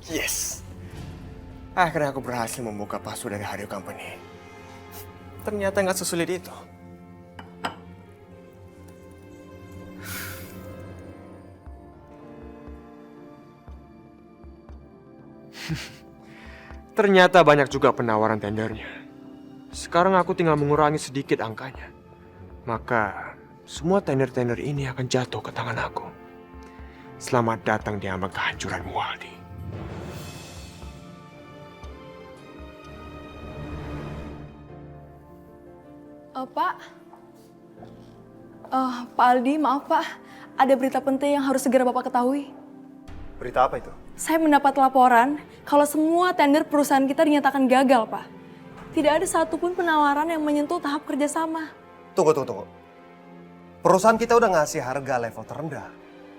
Yes. Akhirnya aku berhasil membuka password dari Hario Company. Ternyata nggak sesulit itu. Ternyata banyak juga penawaran tendernya. Sekarang aku tinggal mengurangi sedikit angkanya. Maka semua tender-tender ini akan jatuh ke tangan aku. Selamat datang di ambang kehancuranmu, Aldi. Pak Aldi, maaf Pak. Ada berita penting yang harus segera Bapak ketahui. Berita apa itu? Saya mendapat laporan kalau semua tender perusahaan kita dinyatakan gagal, Pak. Tidak ada satupun penawaran yang menyentuh tahap kerjasama. Tunggu. Perusahaan kita udah ngasih harga level terendah.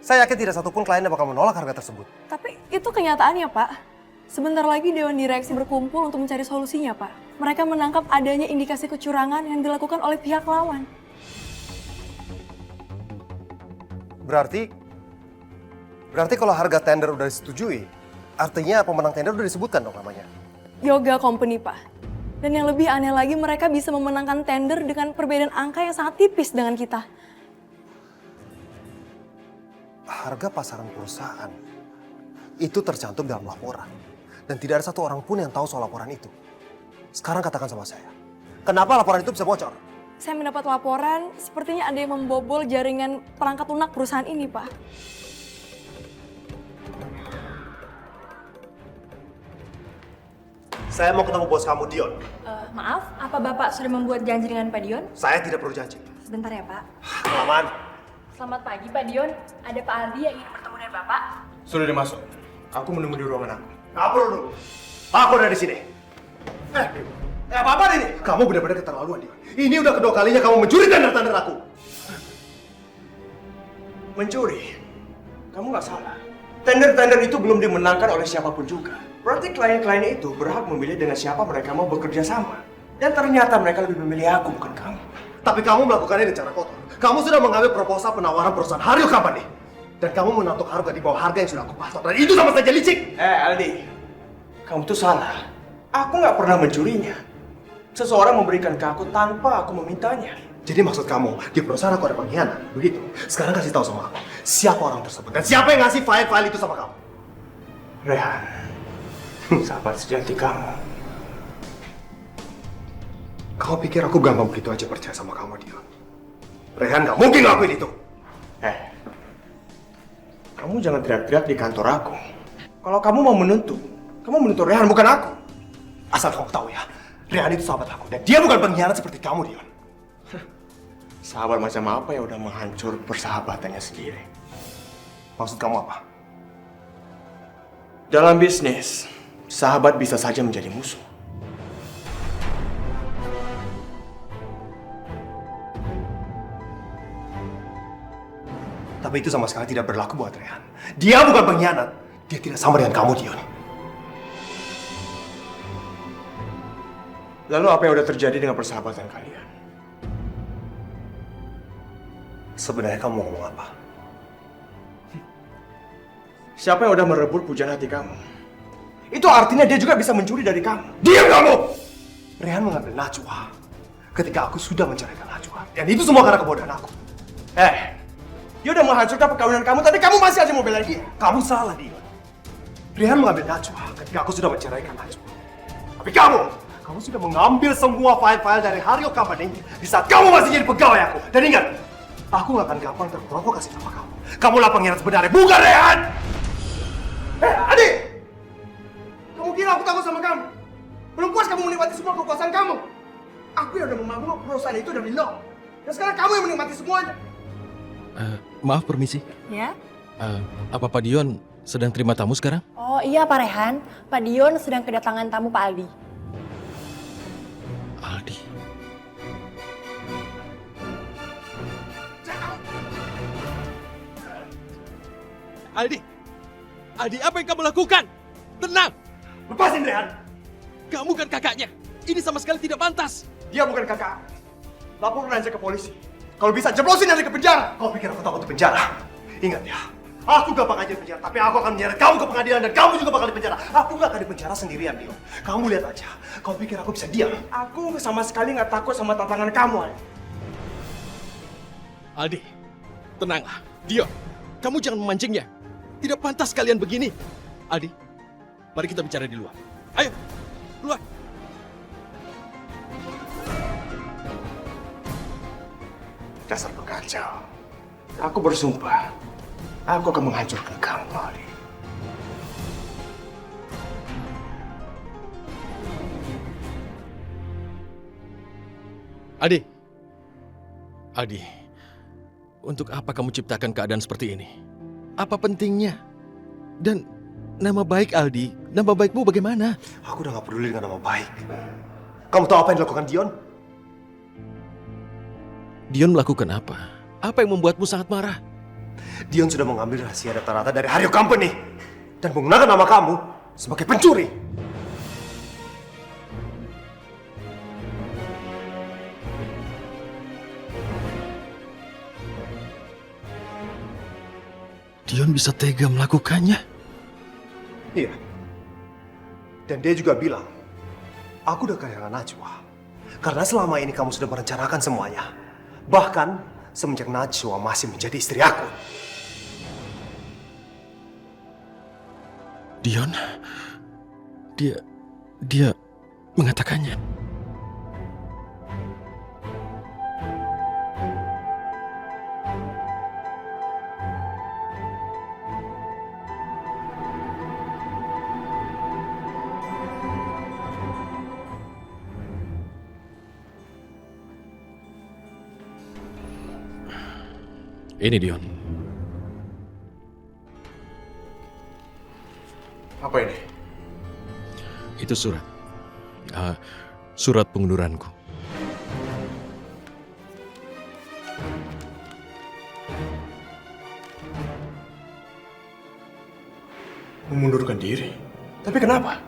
Saya yakin tidak satupun klien yang bakal menolak harga tersebut. Tapi itu kenyataannya, Pak. Sebentar lagi Dewan Direksi berkumpul untuk mencari solusinya, Pak. Mereka menangkap adanya indikasi kecurangan yang dilakukan oleh pihak lawan. Berarti kalau harga tender udah disetujui, artinya pemenang tender udah disebutkan dong namanya. Yoga Company, Pak. Dan yang lebih aneh lagi, mereka bisa memenangkan tender dengan perbedaan angka yang sangat tipis dengan kita. Harga pasaran perusahaan itu tercantum dalam laporan. Dan tidak ada satu orang pun yang tahu soal laporan itu. Sekarang katakan sama saya, kenapa laporan itu bisa bocor? Saya mendapat laporan, sepertinya ada yang membobol jaringan perangkat lunak perusahaan ini, Pak. Saya mau ketemu bos kamu, Dion. Maaf, apa Bapak sudah membuat janji dengan Pak Dion? Saya tidak perlu janji. Sebentar ya, Pak. Kelamaan. Selamat pagi, Pak Dion. Ada Pak Aldi yang ingin bertemu dengan Bapak. Sudah dimasuk. Aku menunggu di ruangan aku. Nggak perlu dulu. Aku udah di sini. Apa ini? Kamu benar-benar keterlaluan, Dion. Ini udah kedua kalinya kamu mencuri tanda-tanda aku. Mencuri? Kamu nggak salah. Tender-tender itu belum dimenangkan oleh siapapun juga. Berarti klien-klien itu berhak memilih dengan siapa mereka mau bekerja sama. Dan ternyata mereka lebih memilih aku, bukan kamu. Tapi kamu melakukannya dengan cara kotor. Kamu sudah mengambil proposal penawaran perusahaan Hario Company. Dan kamu menatuk harga di bawah harga yang sudah aku pasang. Dan itu sama saja licik. Aldi. Kamu tuh salah. Aku nggak pernah mencurinya. Seseorang memberikan ke aku tanpa aku memintanya. Jadi maksud kamu, di perusahaan aku ada pengkhianat, begitu? Sekarang kasih tahu sama aku, siapa orang tersebut dan siapa yang ngasih file-file itu sama kamu? Rehan, sahabat sejati kamu. Kau pikir aku gampang begitu aja percaya sama kamu, Dion? Rehan nggak mungkin ngelakuin itu. Kamu jangan teriak-teriak di kantor aku. Kalau kamu mau menuntut Rehan, bukan aku. Asal kamu tahu ya, Rehan itu sahabat aku dan dia bukan pengkhianat seperti kamu, Dion. Sahabat macam apa yang udah menghancur persahabatannya sendiri? Maksud kamu apa? Dalam bisnis, sahabat bisa saja menjadi musuh. Tapi itu sama sekali tidak berlaku buat Rehan. Dia bukan pengkhianat. Dia tidak sama dengan kamu, Dion. Lalu apa yang udah terjadi dengan persahabatan kalian? Sebenarnya kamu mau ngomong apa? Siapa yang udah merebut pujaan hati kamu? Itu artinya dia juga bisa mencuri dari kamu. Diam kamu! Rehan mengambil Najwa ketika aku sudah menceraikan Najwa. Dan itu semua karena kebodohan aku. Dia udah menghancurkan perkawinan kamu, tapi kamu masih aja mau bela dia. Kamu salah, Dion. Rehan mengambil Najwa ketika aku sudah menceraikan Najwa. Tapi kamu sudah mengambil semua file-file dari Hario Company di saat kamu masih jadi pegawai aku. Dan ingat, aku gak akan gampang terprovokasi sama kamu. Kamulah pengkhianat sebenarnya, bukan Rehan! Adik! Kamu kira aku takut sama kamu? Belum puas kamu menikmati semua kekuasaan kamu? Aku yang udah membangun perusahaan itu dari nol. Dan sekarang kamu yang menikmati semuanya. Maaf, permisi. Ya? Apa Pak Dion sedang terima tamu sekarang? Oh iya, Pak Rehan. Pak Dion sedang kedatangan tamu Pak Aldi. Aldi. Aldi, apa yang kamu lakukan? Tenang! Lepasin, Rehan! Kamu kan kakaknya. Ini sama sekali tidak pantas. Dia bukan kakak. Laporin aja ke polisi. Kalau bisa jeblosin dia ke penjara. Kau pikir aku takut di penjara? Ingat ya, Aku gak bakal di penjara, tapi aku akan menyeret kamu ke pengadilan dan kamu juga bakal di penjara. Aku gak akan di penjara sendirian, Dion. Kamu lihat aja. Kau pikir aku bisa diam? Aku sama sekali nggak takut sama tantangan kamu, Aldi. Aldi, tenanglah. Dion, kamu jangan memancingnya. Tidak pantas kalian begini. Aldi, mari kita bicara di luar. Ayo, keluar. Dasar pengacau. Aku bersumpah, aku akan menghancurkan kamu, Aldi. Aldi, Aldi, untuk apa kamu ciptakan keadaan seperti ini? Apa pentingnya? Dan nama baik Aldi, nama baikmu bagaimana? Aku udah gak peduli dengan nama baik. Kamu tahu apa yang dilakukan Dion? Dion melakukan apa? Apa yang membuatmu sangat marah? Dion sudah mengambil rahasia data-data dari Haryo Company dan menggunakan nama kamu sebagai pencuri. Dion bisa tega melakukannya? Iya. Dan dia juga bilang, aku udah kehilangan Najwa. Karena selama ini kamu sudah merencanakan semuanya. Bahkan semenjak Najwa masih menjadi istri aku. Dion, dia mengatakannya. Ini Dion. Apa ini? Itu surat. Surat pengunduranku. Memundurkan diri? Tapi kenapa?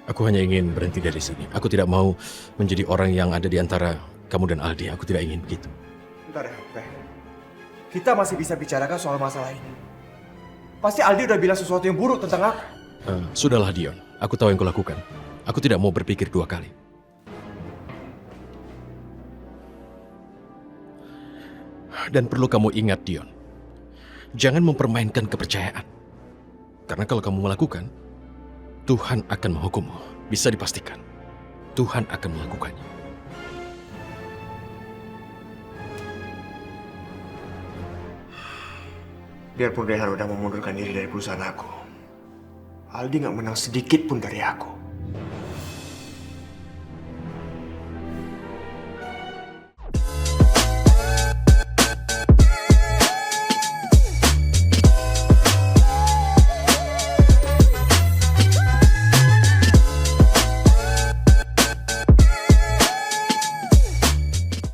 Aku hanya ingin berhenti dari sini. Aku tidak mau menjadi orang yang ada di antara kamu dan Aldi. Aku tidak ingin begitu. Bentar ya, Beh. Kita masih bisa bicarakan soal masalah ini. Pasti Aldi udah bilang sesuatu yang buruk tentang aku. Sudahlah Dion, aku tahu yang kulakukan. Aku tidak mau berpikir dua kali. Dan perlu kamu ingat Dion, jangan mempermainkan kepercayaan. Karena kalau kamu melakukan, Tuhan akan menghukummu. Bisa dipastikan, Tuhan akan melakukannya. Biarpun Rehan udah memundurkan diri dari perusahaan aku, Aldi nggak menang sedikit pun dari aku.